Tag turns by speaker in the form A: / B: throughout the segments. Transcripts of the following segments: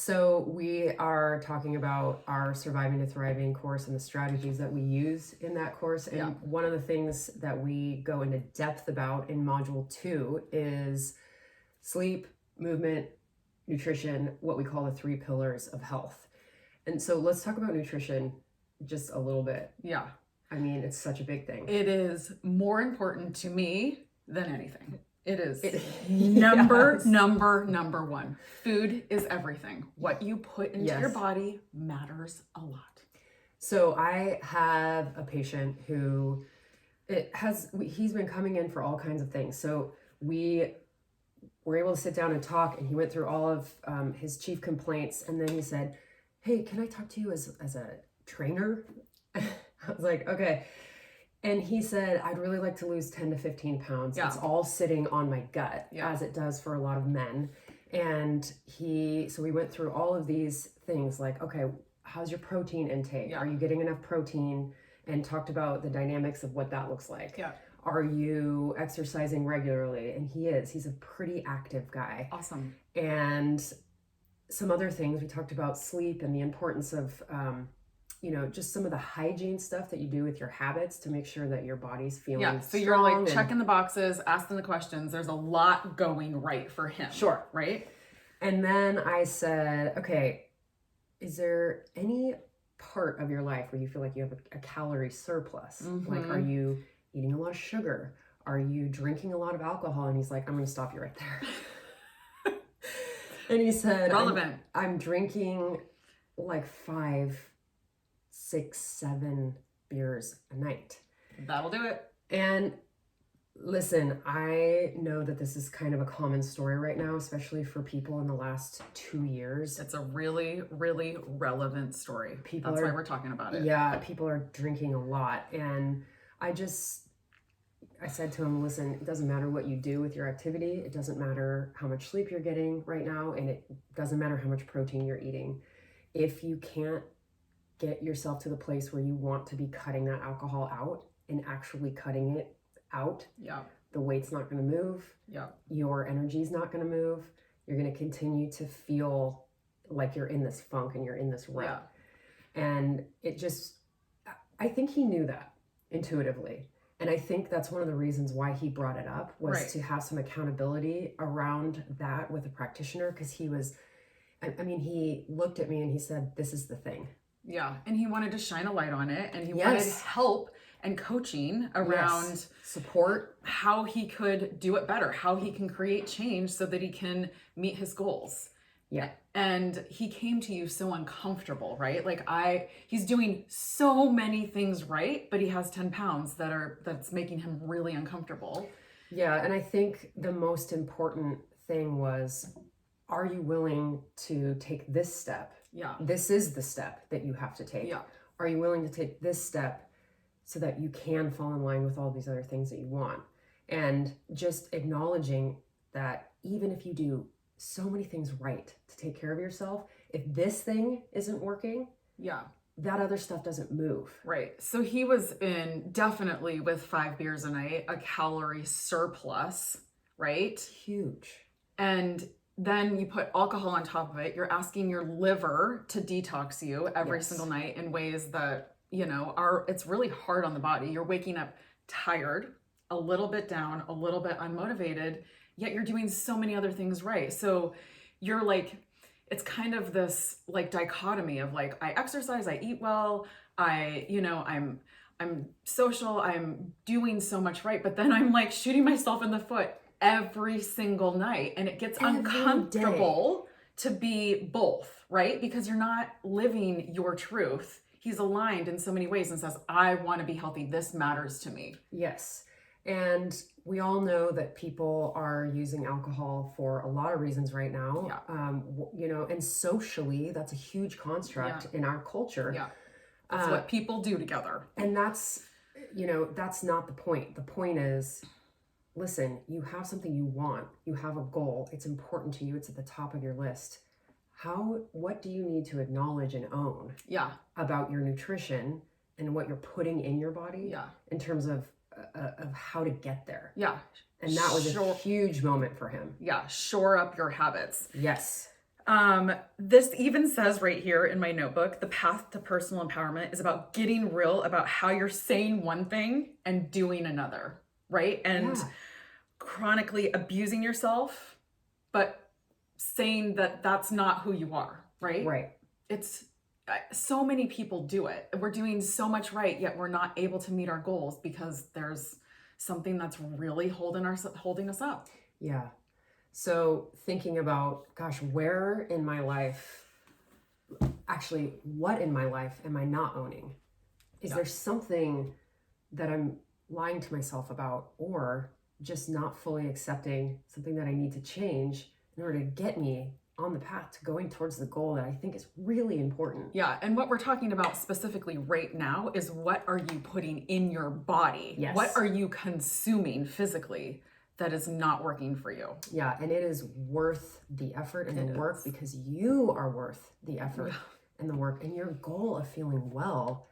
A: So we are talking about our Surviving to Thriving course and the strategies that we use in that course. And one of the things that we go into depth about in module 2 is sleep, movement, nutrition, what we call the 3 pillars of health. And so let's talk about nutrition just a little bit.
B: Yeah.
A: I mean, it's such a big thing.
B: It is more important to me than anything. It is number one. Food is everything. What you put into your body matters a lot.
A: So I have a patient who he's been coming in for all kinds of things. So we were able to sit down and talk, and he went through all of his chief complaints. And then he said, "Hey, can I talk to you as a trainer?" I was like, okay. And he said, "I'd really like to lose 10 to 15 pounds. It's all sitting on my gut, as it does for a lot of men." And so we went through all of these things like, okay, how's your protein intake? Are you getting enough protein? And talked about the dynamics of what that looks like.
B: Yeah.
A: Are you exercising regularly? And he's a pretty active guy.
B: Awesome.
A: And some other things, we talked about sleep and the importance of, just some of the hygiene stuff that you do with your habits to make sure that your body's feeling
B: so you're like checking the boxes, asking the questions. There's a lot going right for him.
A: Sure.
B: Right?
A: And then I said, okay, is there any part of your life where you feel like you have a calorie surplus?
B: Mm-hmm.
A: Like, are you eating a lot of sugar? Are you drinking a lot of alcohol? And he's like, "I'm going to stop you right there." And he said,
B: relevant.
A: I'm drinking like 5, 6, 7 beers a night.
B: That'll do it.
A: And listen, I know that this is kind of a common story right now, especially for people in the last 2 years.
B: It's a really, really relevant story. That's why we're talking about it.
A: Yeah, people are drinking a lot. And I said to him, listen, it doesn't matter what you do with your activity. It doesn't matter how much sleep you're getting right now. And it doesn't matter how much protein you're eating. If you can't get yourself to the place where you want to be cutting that alcohol out and actually cutting it out, the weight's not going to move. Your energy's not going to move. You're going to continue to feel like you're in this funk and you're in this rut. And I think he knew that intuitively. And I think that's one of the reasons why he brought it up was to have some accountability around that with a practitioner. Because he looked at me and he said, "This is the thing."
B: Yeah. And he wanted to shine a light on it. And he wanted help and coaching around
A: support,
B: how he could do it better, how he can create change so that he can meet his goals.
A: Yeah.
B: And he came to you so uncomfortable, right? Like he's doing so many things right, but he has 10 pounds that's making him really uncomfortable.
A: Yeah. And I think the most important thing was, are you willing to take this step?
B: Yeah.
A: This is the step that you have to take.
B: Yeah.
A: Are you willing to take this step so that you can fall in line with all these other things that you want? And just acknowledging that even if you do so many things right to take care of yourself, if this thing isn't working, that other stuff doesn't move.
B: Right. So he was definitely with 5 beers a night, a calorie surplus, right?
A: Huge.
B: And then you put alcohol on top of it. You're asking your liver to detox you every single night in ways that, it's really hard on the body. You're waking up tired, a little bit down, a little bit unmotivated, yet you're doing so many other things right. So you're like, it's kind of this like dichotomy of like, I exercise, I eat well, I'm social, I'm doing so much right, but then I'm like shooting myself in the foot every single night, and it gets uncomfortable to be both, right? Because you're not living your truth. He's aligned in so many ways and says, I want to be healthy. This matters to me.
A: Yes. And we all know that people are using alcohol for a lot of reasons right now. And socially, that's a huge construct in our culture.
B: Yeah. That's what people do together.
A: And that's not the point. The point is, listen, you have something you want, you have a goal, it's important to you, it's at the top of your list. What do you need to acknowledge and own about your nutrition and what you're putting in your body in terms of how to get there?
B: Yeah.
A: And that was a huge moment for him.
B: Yeah. Shore up your habits.
A: Yes.
B: This even says right here in my notebook, the path to personal empowerment is about getting real about how you're saying one thing and doing another, right? And
A: Yeah.
B: chronically abusing yourself, but saying that that's not who you are, right?
A: Right.
B: It's so many people do it. We're doing so much right, yet we're not able to meet our goals because there's something that's really holding us up.
A: Yeah. So thinking about, gosh, where in my life, actually, what in my life am I not owning? Is there something that I'm lying to myself about, or just not fully accepting, something that I need to change in order to get me on the path to going towards the goal that I think is really important?
B: Yeah, and what we're talking about specifically right now is, what are you putting in your body?
A: Yes.
B: What are you consuming physically that is not working for you?
A: Yeah, and it is worth the effort and the work, because you are worth the effort and the work, and your goal of feeling well,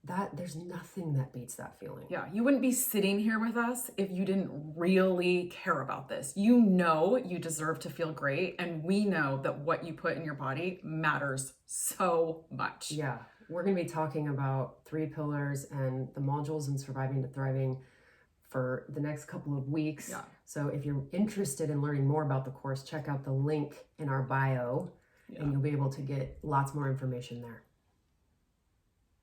A: that there's nothing that beats that feeling.
B: Yeah, you wouldn't be sitting here with us if you didn't really care about this. You know you deserve to feel great, and we know that what you put in your body matters so much.
A: Yeah, we're going to be talking about 3 pillars and the modules in Surviving to Thriving for the next couple of weeks.
B: Yeah.
A: So if you're interested in learning more about the course, check out the link in our bio, and you'll be able to get lots more information there.